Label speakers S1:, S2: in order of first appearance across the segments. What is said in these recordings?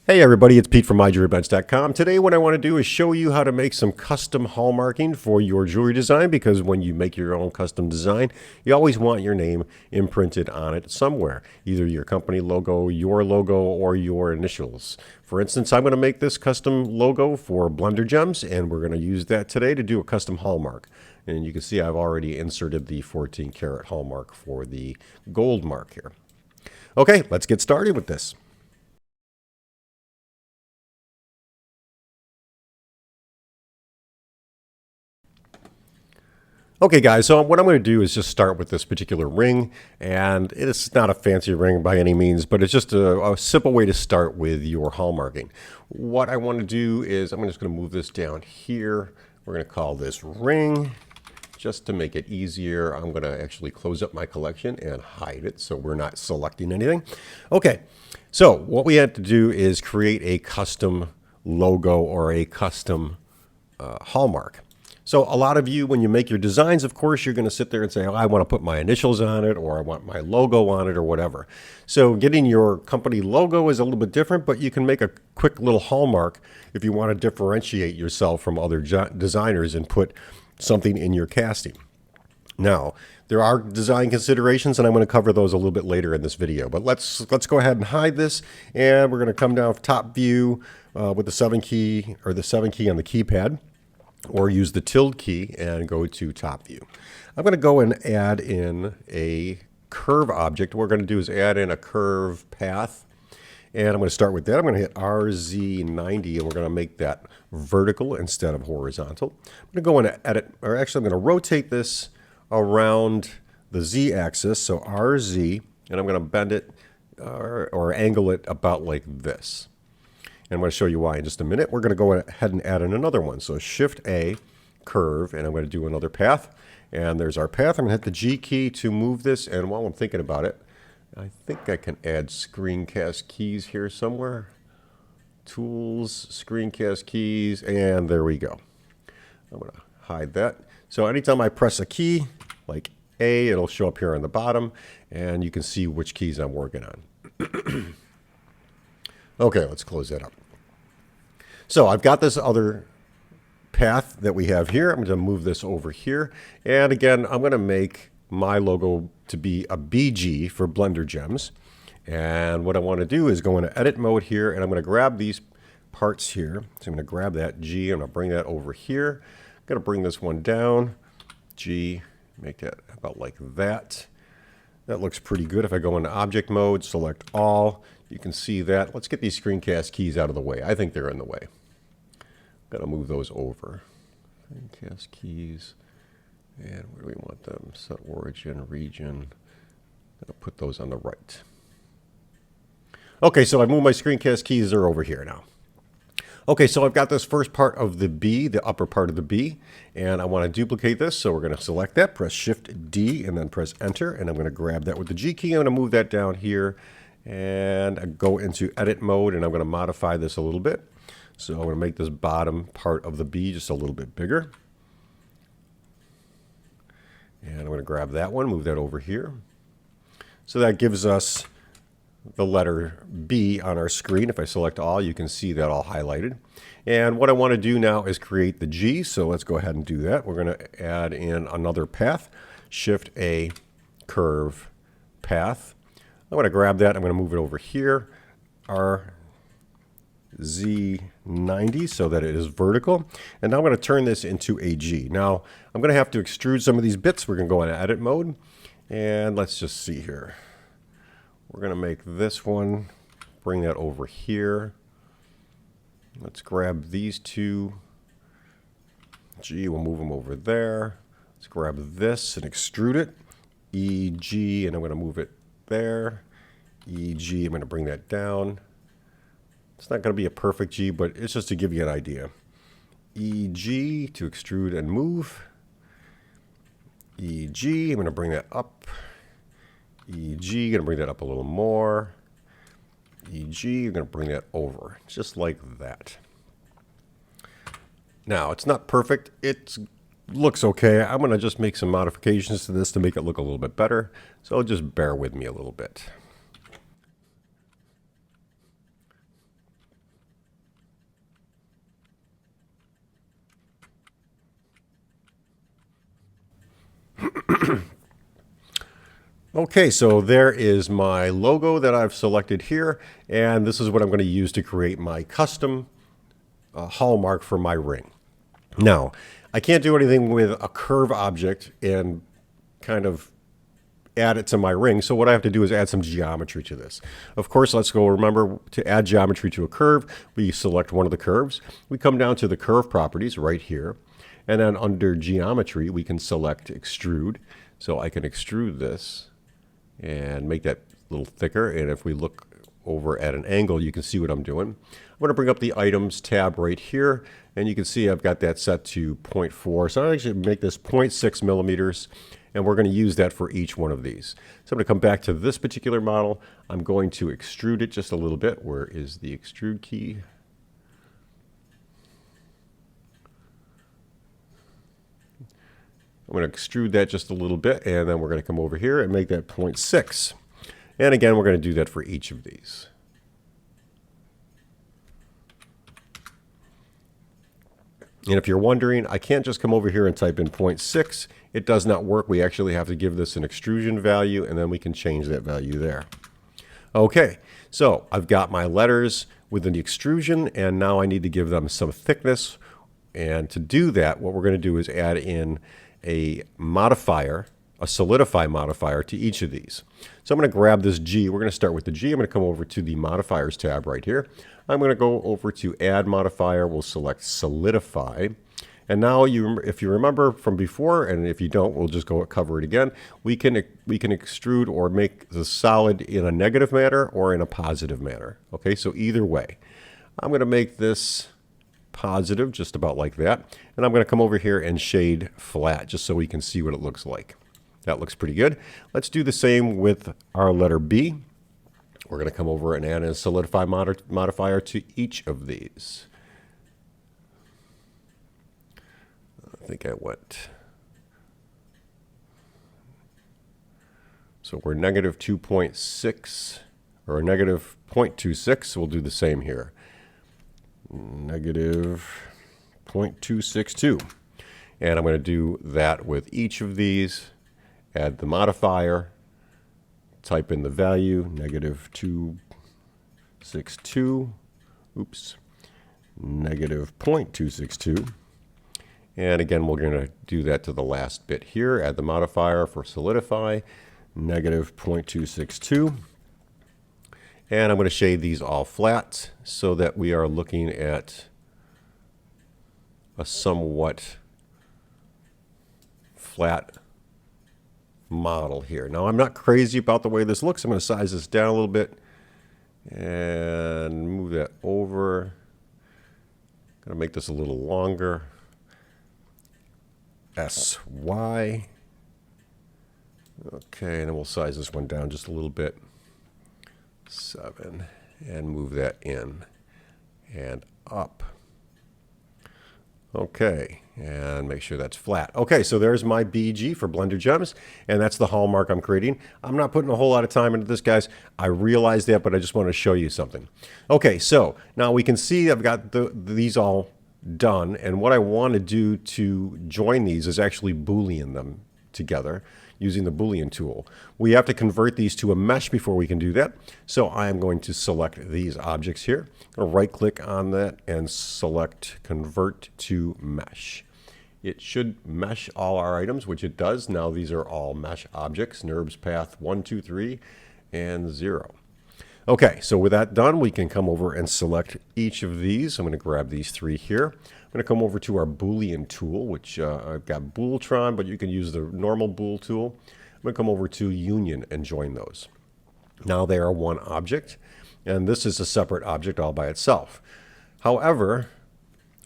S1: Hey everybody, it's Pete from MyJewelryBench.com. Today what I want to do is show you how to make some custom hallmarking for your jewelry design, because when you make your own custom design, you always want your name imprinted on it somewhere, either your company logo, or your initials. For instance, I'm going to make this custom logo for Blender Gems, and we're going to use that today to do a custom hallmark. And you can see I've already inserted the 14 karat hallmark for the gold mark here. Okay, let's get started with this. Okay guys, so what I'm going to do is just start with this particular ring, and it's not a fancy ring by any means, but it's just a simple way to start with your hallmarking. What I want to do is I'm just going to move this down here. We're going to call this ring. Just to make it easier, I'm going to actually close up my collection and hide it so we're not selecting anything. Okay, so what we have to do is create a custom logo or a custom hallmark. So a lot of you, when you make your designs, of course, you're going to sit there and say, oh, I want to put my initials on it, or I want my logo on it, or whatever. So getting your company logo is a little bit different, but you can make a quick little hallmark if you want to differentiate yourself from other designers and put something in your casting. Now, there are design considerations, and I'm going to cover those a little bit later in this video. But let's go ahead and hide this, and we're going to come down top view with the 7 key, or the 7 key on the keypad, or use the tilde key and go to top view. I'm going to go and add in a curve object. What we're going to do is add in a curve path, and I'm going to start with that. I'm going to hit RZ90, and we're going to make that vertical instead of horizontal. I'm going to go and edit, or actually I'm going to rotate this around the Z axis, so RZ, and I'm going to bend it or angle it about like this. And I'm going to show you why in just a minute. We're going to go ahead and add in another one. So Shift A, curve, and I'm going to do another path. And there's our path. I'm going to hit the G key to move this. And while I'm thinking about it, I think I can add Screencast Keys here somewhere. Tools, Screencast Keys, and there we go. I'm going to hide that. So anytime I press a key, like A, it'll show up here on the bottom, and you can see which keys I'm working on. Okay, let's close that up. So I've got this other path that we have here. I'm going to move this over here. And again, I'm going to make my logo to be a BG for Blender Gems. And what I want to do is go into edit mode here, and I'm going to grab these parts here. So I'm going to grab that G, and I'll bring that over here. I'm going to bring this one down, G, make that about like that. That looks pretty good. If I go into object mode, select all, you can see that. Let's get these screencast keys out of the way. I think they're in the way. Got to move those over. Screencast keys. And where do we want them? Set origin, region. I'll put those on the right. Okay, so I've moved my screencast keys. They're over here now. Okay, so I've got this first part of the B, the upper part of the B, and I want to duplicate this, so we're going to select that, press Shift D, and then press Enter, and I'm going to grab that with the G key. I'm going to move that down here, and I go into edit mode, and I'm going to modify this a little bit. So I'm going to make this bottom part of the B just a little bit bigger. And I'm going to grab that one, move that over here. So that gives us the letter B on our screen. If I select all, you can see that all highlighted. And what I want to do now is create the G, so let's go ahead and do that. We're going to add in another path, Shift A, curve, path. I'm going to grab that, I'm going to move it over here, RZ90, so that it is vertical. And now I'm going to turn this into a G. Now, I'm going to have to extrude some of these bits. We're going to go into edit mode, and let's just see here. We're going to make this one, bring that over here. Let's grab these two. G, we'll move them over there. Let's grab this and extrude it. EG, and I'm going to move it there. EG, I'm going to bring that down. It's not going to be a perfect G, but it's just to give you an idea. EG to extrude and move. EG, I'm going to bring that up. EG, going to bring that up a little more. EG, you're going to bring that over, just like that. Now, it's not perfect. It looks okay. I'm going to just make some modifications to this to make it look a little bit better. So just bear with me a little bit. Okay, so there is my logo that I've selected here, and this is what I'm going to use to create my custom hallmark for my ring. Now, I can't do anything with a curve object and kind of add it to my ring, so what I have to do is add some geometry to this. Of course, let's go remember to add geometry to a curve. We select one of the curves. We come down to the curve properties right here, and then under geometry, we can select extrude. So I can extrude this and make that a little thicker, and if we look over at an angle, you can see what I'm doing. I'm going to bring up the items tab right here, and you can see I've got that set to 0.4. So I actually make this 0.6 millimeters, and we're going to use that for each one of these. So I'm going to come back to this particular model. I'm going to extrude it just a little bit. Where is the extrude key? I'm going to extrude that just a little bit, and then we're going to come over here and make that 0.6. And again, we're going to do that for each of these. And if you're wondering, I can't just come over here and type in 0.6. It does not work. We actually have to give this an extrusion value, and then we can change that value there. Okay, so I've got my letters with an extrusion, and now I need to give them some thickness. And to do that, what we're going to do is add in a modifier, a Solidify Modifier to each of these. So I'm going to grab this G. We're going to start with the G. I'm going to come over to the Modifiers tab right here. I'm going to go over to Add Modifier. We'll select Solidify. And now, if you remember from before, and if you don't, we'll just go cover it again. We can extrude or make the solid in a negative manner or in a positive manner. Okay, so either way. I'm going to make this positive, just about like that. And I'm going to come over here and shade flat, just so we can see what it looks like. That looks pretty good. Let's do the same with our letter B. We're going to come over and add a Solidify Modifier to each of these. I think I went. So we're negative 2.6 or negative 0.26. We'll do the same here. Negative 0.262. And I'm going to do that with each of these. Add the modifier. Type in the value, negative 262. Oops. Negative 0.262. And again, we're going to do that to the last bit here. Add the modifier for solidify, negative 0.262. And I'm going to shade these all flat so that we are looking at a somewhat flat model here. Now, I'm not crazy about the way this looks. I'm going to size this down a little bit and move that over. I'm going to make this a little longer. SY. Okay, and then we'll size this one down just a little bit. 7. And move that in and up. Okay, and make sure that's flat. Okay, so there's my BG for Blender Gems, and that's the hallmark I'm creating. I'm not putting a whole lot of time into this, guys. I realize that, but I just want to show you something. Okay, so now we can see I've got these all done, and what I want to do to join these is actually Boolean them together using the Boolean tool. We have to convert these to a mesh before we can do that. So I am going to select these objects here. I'm going to right click on that and select Convert to Mesh. It should mesh all our items, which it does. Now these are all mesh objects, NURBS path 1, 2, 3, and 0. Okay, so with that done, we can come over and select each of these. I'm going to grab these 3 here. I'm going to come over to our Boolean tool, which I've got Booltron, but you can use the normal Bool tool. I'm going to come over to Union and join those. Now they are one object, and this is a separate object all by itself. However,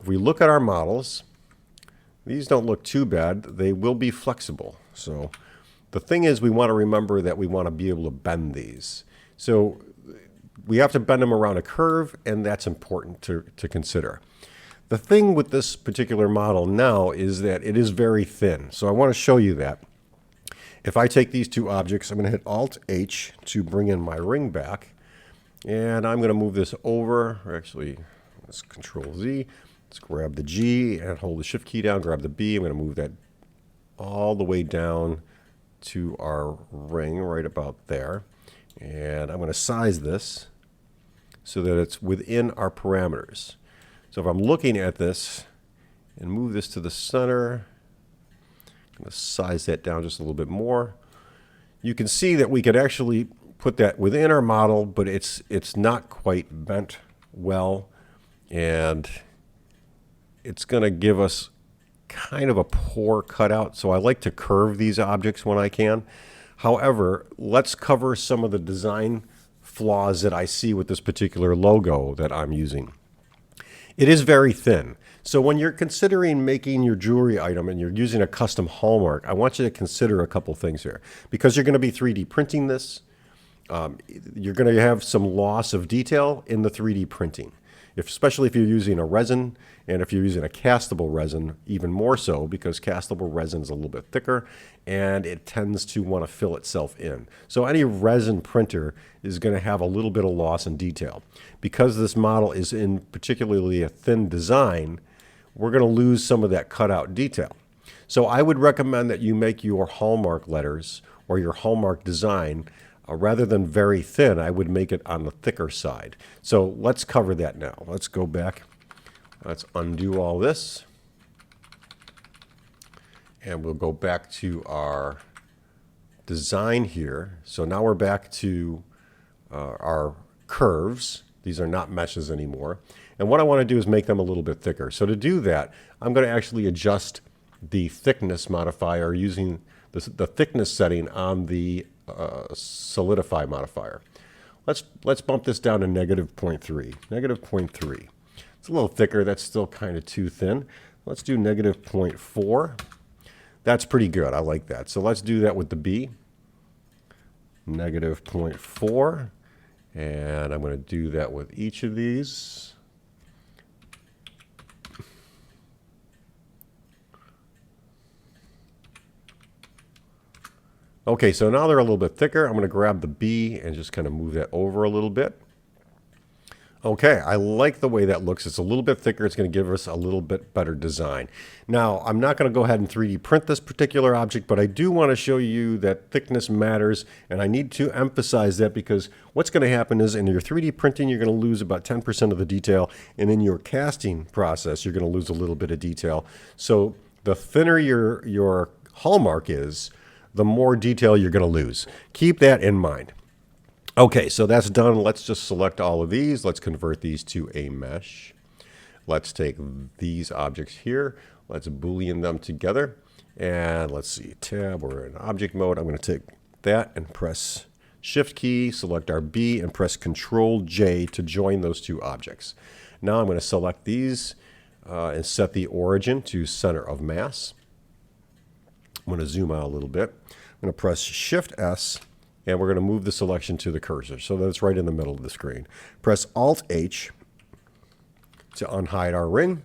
S1: if we look at our models, these don't look too bad. They will be flexible. So the thing is, we want to remember that we want to be able to bend these. So we have to bend them around a curve, and that's important to consider. The thing with this particular model now is that it is very thin. So I want to show you that. If I take these 2 objects, I'm going to hit Alt-H to bring in my ring back. And I'm going to move this over. Or actually, let's Control-Z. Let's grab the G and hold the Shift key down, grab the B. I'm going to move that all the way down to our ring right about there. And I'm going to size this so that it's within our parameters. So if I'm looking at this and move this to the center, I'm going to size that down just a little bit more. You can see that we could actually put that within our model, but it's not quite bent well, and it's going to give us kind of a poor cutout. So I like to curve these objects when I can. However, let's cover some of the design flaws that I see with this particular logo that I'm using. It is very thin. So when you're considering making your jewelry item and you're using a custom hallmark, I want you to consider a couple things here. Because you're going to be 3D printing this, you're going to have some loss of detail in the 3D printing. Especially if you're using a resin, and if you're using a castable resin, even more so, because castable resin is a little bit thicker and it tends to want to fill itself in. So any resin printer is going to have a little bit of loss in detail. Because this model is in particularly a thin design, we're going to lose some of that cutout detail. So I would recommend that you make your hallmark letters or your hallmark design rather than very thin. I would make it on the thicker side. So let's cover that now. Let's go back. Let's undo all this. And we'll go back to our design here. So now we're back to our curves. These are not meshes anymore. And what I want to do is make them a little bit thicker. So to do that, I'm going to actually adjust the thickness modifier using the thickness setting on the Solidify Modifier. Let's bump this down to -0.3. -0.3. It's a little thicker. That's still kind of too thin. Let's do -0.4. That's pretty good. I like that. So let's do that with the B. -0.4. And I'm going to do that with each of these. Okay, so now they're a little bit thicker. I'm going to grab the B and just kind of move that over a little bit. Okay, I like the way that looks. It's a little bit thicker. It's going to give us a little bit better design. Now, I'm not going to go ahead and 3D print this particular object, but I do want to show you that thickness matters, and I need to emphasize that because what's going to happen is in your 3D printing, you're going to lose about 10% of the detail, and in your casting process, you're going to lose a little bit of detail. So the thinner your hallmark is, the more detail you're going to lose. Keep that in mind. Okay, so that's done. Let's just select all of these. Let's convert these to a mesh. Let's take these objects here. Let's Boolean them together. And let's see, tab, we're in object mode. I'm going to take that and press Shift key, select our B, and press Control J to join those two objects. Now I'm going to select these and set the origin to center of mass. I'm going to zoom out a little bit. I'm going to press Shift S, and we're going to move the selection to the cursor so that it's right in the middle of the screen. Press Alt H to unhide our ring.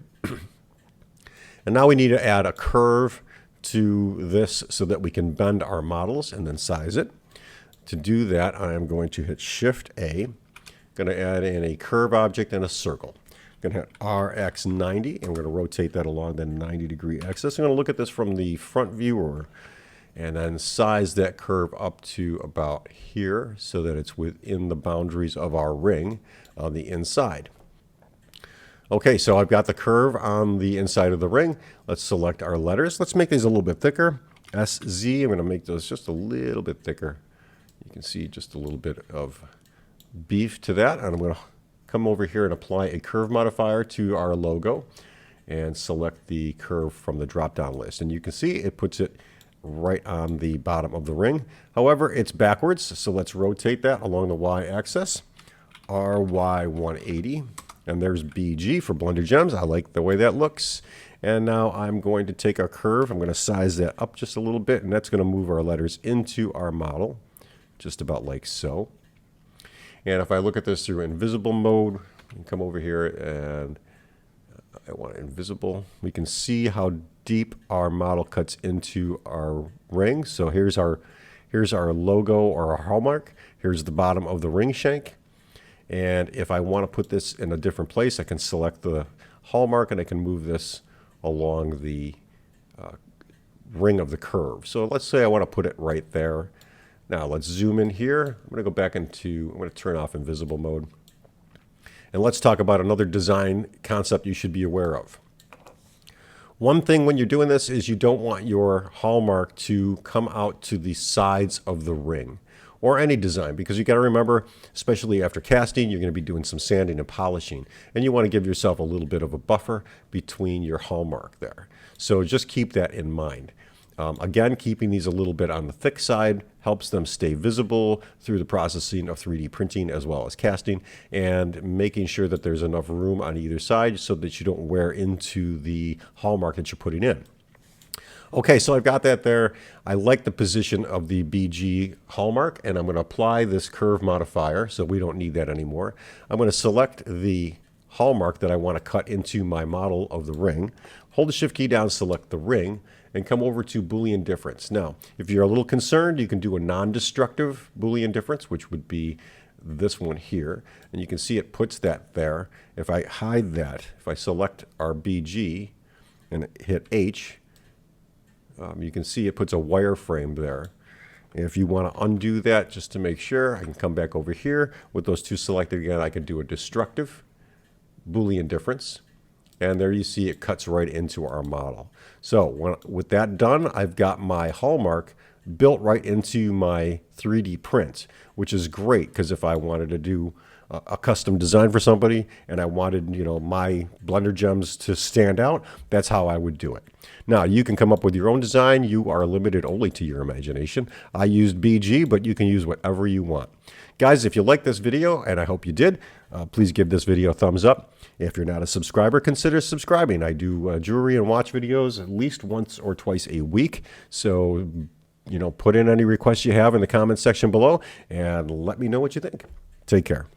S1: And now we need to add a curve to this so that we can bend our models and then size it. To do that, I am going to hit Shift A. I'm going to add in a curve object and a circle. I'm going to hit RX90, and we're going to rotate that along the 90-degree axis. I'm going to look at this from the front viewer and then size that curve up to about here so that it's within the boundaries of our ring on the inside. Okay, so I've got the curve on the inside of the ring. Let's select our letters. Let's make these a little bit thicker. SZ, I'm going to make those just a little bit thicker. You can see just a little bit of beef to that. And I'm going to come over here and apply a curve modifier to our logo and select the curve from the drop-down list. And you can see it puts it right on the bottom of the ring. However, it's backwards, so let's rotate that along the y-axis. RY180, and there's BG for Blender Gems. I like the way that looks. And now I'm going to take our curve, I'm going to size that up just a little bit, and that's going to move our letters into our model, just about like so. And if I look at this through invisible mode, and come over here and I want invisible, we can see how deep our model cuts into our ring. So here's our logo or our hallmark. Here's the bottom of the ring shank. And if I want to put this in a different place, I can select the hallmark and I can move this along the ring of the curve. So let's say I want to put it right there. Now let's zoom in here. I'm going to go back into, I'm going to turn off invisible mode. And let's talk about another design concept you should be aware of. One thing when you're doing this is you don't want your Hallmark to come out to the sides of the ring or any design, because you got to remember, especially after casting, you're going to be doing some sanding and polishing, and you want to give yourself a little bit of a buffer between your Hallmark there. So just keep that in mind. Again, keeping these a little bit on the thick side helps them stay visible through the processing of 3D printing as well as casting, and making sure that there's enough room on either side so that you don't wear into the Hallmark that you're putting in. Okay, so I've got that there. I like the position of the BG Hallmark, and I'm going to apply this curve modifier, so we don't need that anymore. I'm going to select the Hallmark that I want to cut into my model of the ring, hold the Shift key down, select the ring, and come over to Boolean difference. Now, if you're a little concerned, you can do a non-destructive Boolean difference, which would be this one here, and you can see it puts that there. If I hide that, if I select our BG and hit H, you can see it puts a wireframe there. If you want to undo that just to make sure, I can come back over here. With those two selected again, I can do a destructive Boolean difference. And there you see it cuts right into our model. So with that done, I've got my Hallmark built right into my 3D print, which is great because if I wanted to do a custom design for somebody and I wanted, you know, my Blender gems to stand out, that's how I would do it. Now, you can come up with your own design. You are limited only to your imagination. I used BG, but you can use whatever you want. Guys, if you like this video, and I hope you did, please give this video a thumbs up. If you're not a subscriber, consider subscribing. I do jewelry and watch videos at least once or twice a week. So, you know, put in any requests you have in the comments section below and let me know what you think. Take care.